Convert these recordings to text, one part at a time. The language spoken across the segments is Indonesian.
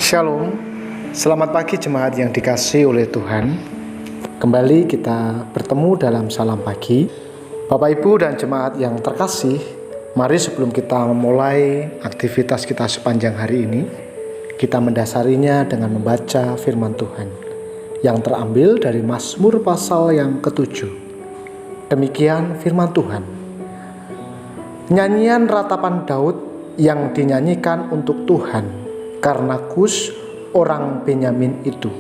Shalom, selamat pagi jemaat yang dikasihi oleh Tuhan. Kembali kita bertemu dalam salam pagi. Bapak Ibu dan jemaat yang terkasih, mari sebelum kita memulai aktivitas kita sepanjang hari ini, kita mendasarinya dengan membaca firman Tuhan yang terambil dari Mazmur pasal yang ke-7. Demikian firman Tuhan. Nyanyian ratapan Daud yang dinyanyikan untuk Tuhan karena Kus orang Benyamin itu.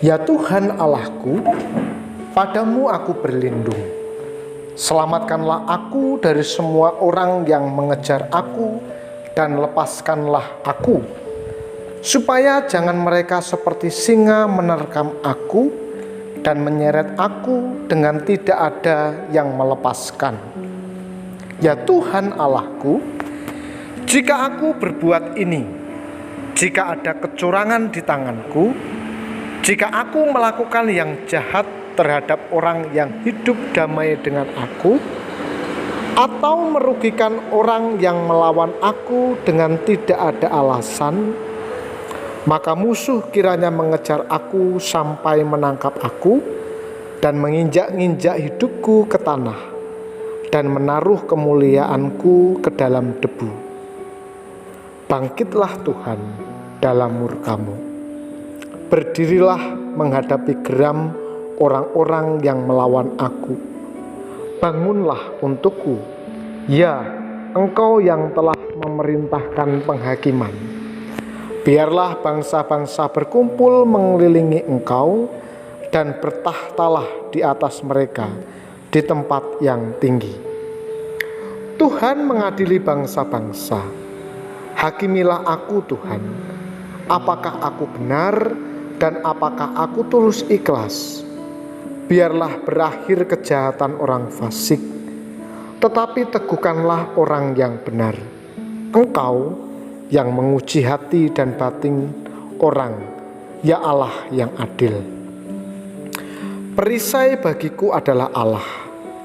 Ya Tuhan Allahku, padamu aku berlindung. Selamatkanlah aku dari semua orang yang mengejar aku, dan lepaskanlah aku, supaya jangan mereka seperti singa menerkam aku dan menyeret aku dengan tidak ada yang melepaskan. Ya Tuhan Allahku, jika aku berbuat ini, jika ada kecurangan di tanganku, jika aku melakukan yang jahat terhadap orang yang hidup damai dengan aku, atau merugikan orang yang melawan aku dengan tidak ada alasan, maka musuh kiranya mengejar aku sampai menangkap aku dan menginjak-injak hidupku ke tanah dan menaruh kemuliaanku ke dalam debu. Bangkitlah Tuhan dalam murka-Mu. Berdirilah menghadapi geram orang-orang yang melawan aku. Bangunlah untukku, ya Engkau yang telah memerintahkan penghakiman. Biarlah bangsa-bangsa berkumpul mengelilingi Engkau, dan bertahtalah di atas mereka di tempat yang tinggi. Tuhan mengadili bangsa-bangsa. Hakimilah aku Tuhan, apakah aku benar dan apakah aku tulus ikhlas. Biarlah berakhir kejahatan orang fasik, tetapi teguhkanlah orang yang benar. Engkau yang menguji hati dan batin orang, ya Allah yang adil. Perisai bagiku adalah Allah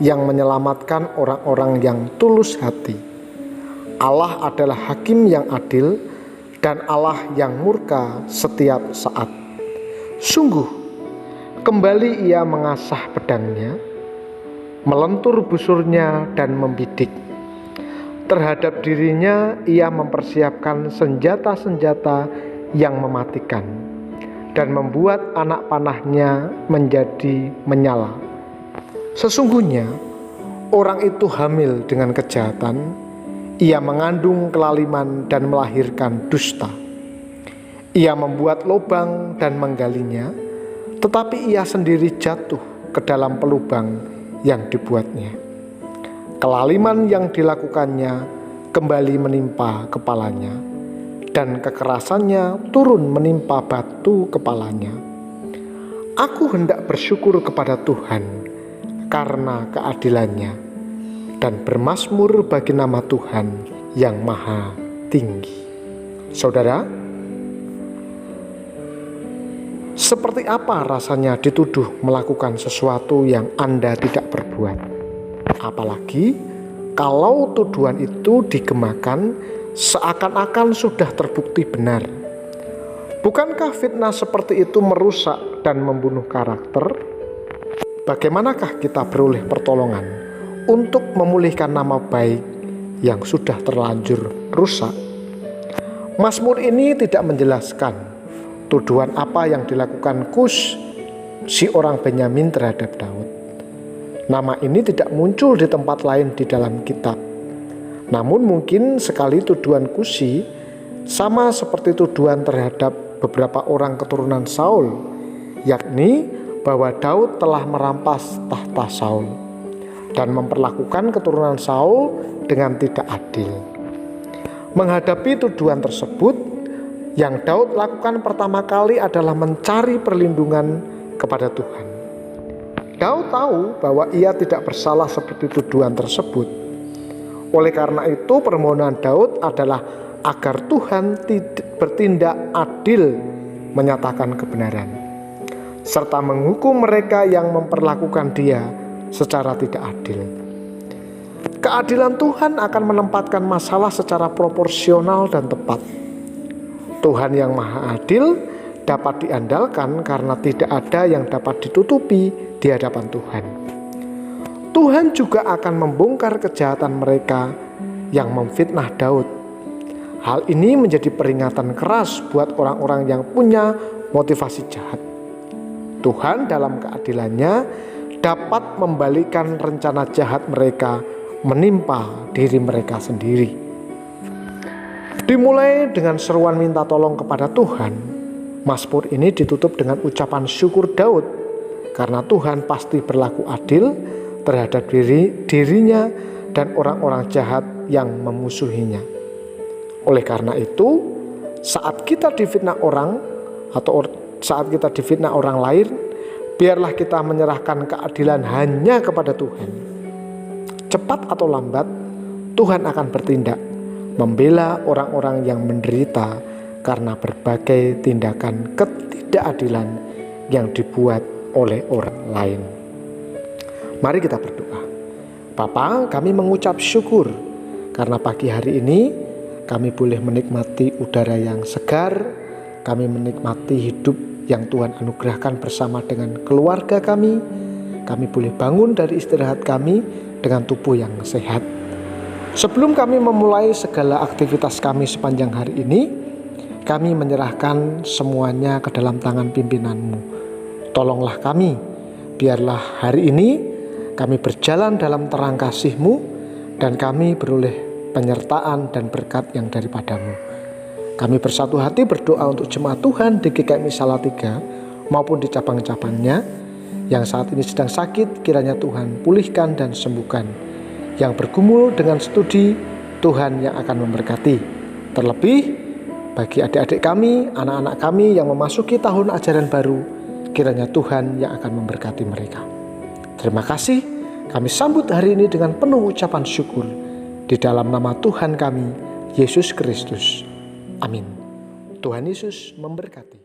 yang menyelamatkan orang-orang yang tulus hati. Allah adalah hakim yang adil dan Allah yang murka setiap saat. Sungguh, kembali ia mengasah pedangnya, melentur busurnya dan membidik. Terhadap dirinya ia mempersiapkan senjata-senjata yang mematikan dan membuat anak panahnya menjadi menyala. Sesungguhnya, orang itu hamil dengan kejahatan. Ia mengandung kelaliman dan melahirkan dusta. Ia membuat lubang dan menggalinya, tetapi ia sendiri jatuh ke dalam pelubang yang dibuatnya. Kelaliman yang dilakukannya kembali menimpa kepalanya, dan kekerasannya turun menimpa batu kepalanya. Aku hendak bersyukur kepada Tuhan karena keadilannya, dan bermazmur bagi nama Tuhan yang maha tinggi. Saudara, seperti apa rasanya dituduh melakukan sesuatu yang Anda tidak berbuat? Apalagi kalau tuduhan itu digemakan seakan-akan sudah terbukti benar. Bukankah fitnah seperti itu merusak dan membunuh karakter? Bagaimanakah kita beroleh pertolongan untuk memulihkan nama baik yang sudah terlanjur rusak? Mazmur ini tidak menjelaskan tuduhan apa yang dilakukan Kus, si orang Benyamin, terhadap Daud. Nama ini tidak muncul di tempat lain di dalam kitab. Namun mungkin sekali tuduhan Kusi sama seperti tuduhan terhadap beberapa orang keturunan Saul, yakni bahwa Daud telah merampas tahta Saul dan memperlakukan keturunan Saul dengan tidak adil. Menghadapi tuduhan tersebut, yang Daud lakukan pertama kali adalah mencari perlindungan kepada Tuhan. Daud tahu bahwa ia tidak bersalah seperti tuduhan tersebut. Oleh karena itu, permohonan Daud adalah agar Tuhan bertindak adil, menyatakan kebenaran, serta menghukum mereka yang memperlakukan dia secara tidak adil. Keadilan Tuhan akan menempatkan masalah secara proporsional dan tepat. Tuhan yang Maha Adil dapat diandalkan karena tidak ada yang dapat ditutupi di hadapan Tuhan. Tuhan juga akan membongkar kejahatan mereka yang memfitnah Daud. Hal ini menjadi peringatan keras buat orang-orang yang punya motivasi jahat. Tuhan dalam keadilannya dapat membalikkan rencana jahat mereka menimpa diri mereka sendiri. Dimulai dengan seruan minta tolong kepada Tuhan, Mazmur ini ditutup dengan ucapan syukur Daud karena Tuhan pasti berlaku adil terhadap dirinya dan orang-orang jahat yang memusuhinya. Oleh karena itu, saat kita difitnah orang atau saat kita difitnah orang lain, biarlah kita menyerahkan keadilan hanya kepada Tuhan. Cepat atau lambat, Tuhan akan bertindak membela orang-orang yang menderita karena berbagai tindakan ketidakadilan yang dibuat oleh orang lain. Mari kita berdoa. Bapa, kami mengucap syukur karena pagi hari ini kami boleh menikmati udara yang segar, kami menikmati hidup yang Tuhan anugerahkan bersama dengan keluarga kami. Kami boleh bangun dari istirahat kami dengan tubuh yang sehat. Sebelum kami memulai segala aktivitas kami sepanjang hari ini, kami menyerahkan semuanya ke dalam tangan pimpinan-Mu. Tolonglah kami, biarlah hari ini kami berjalan dalam terang kasih-Mu dan kami beroleh penyertaan dan berkat yang daripada-Mu. Kami bersatu hati berdoa untuk jemaat Tuhan di GKMI Salatiga maupun di cabang-cabangnya yang saat ini sedang sakit, kiranya Tuhan pulihkan dan sembuhkan. Yang bergumul dengan studi, Tuhan yang akan memberkati. Terlebih bagi adik-adik kami, anak-anak kami yang memasuki tahun ajaran baru, kiranya Tuhan yang akan memberkati mereka. Terima kasih, kami sambut hari ini dengan penuh ucapan syukur di dalam nama Tuhan kami, Yesus Kristus. Amin. Tuhan Yesus memberkati.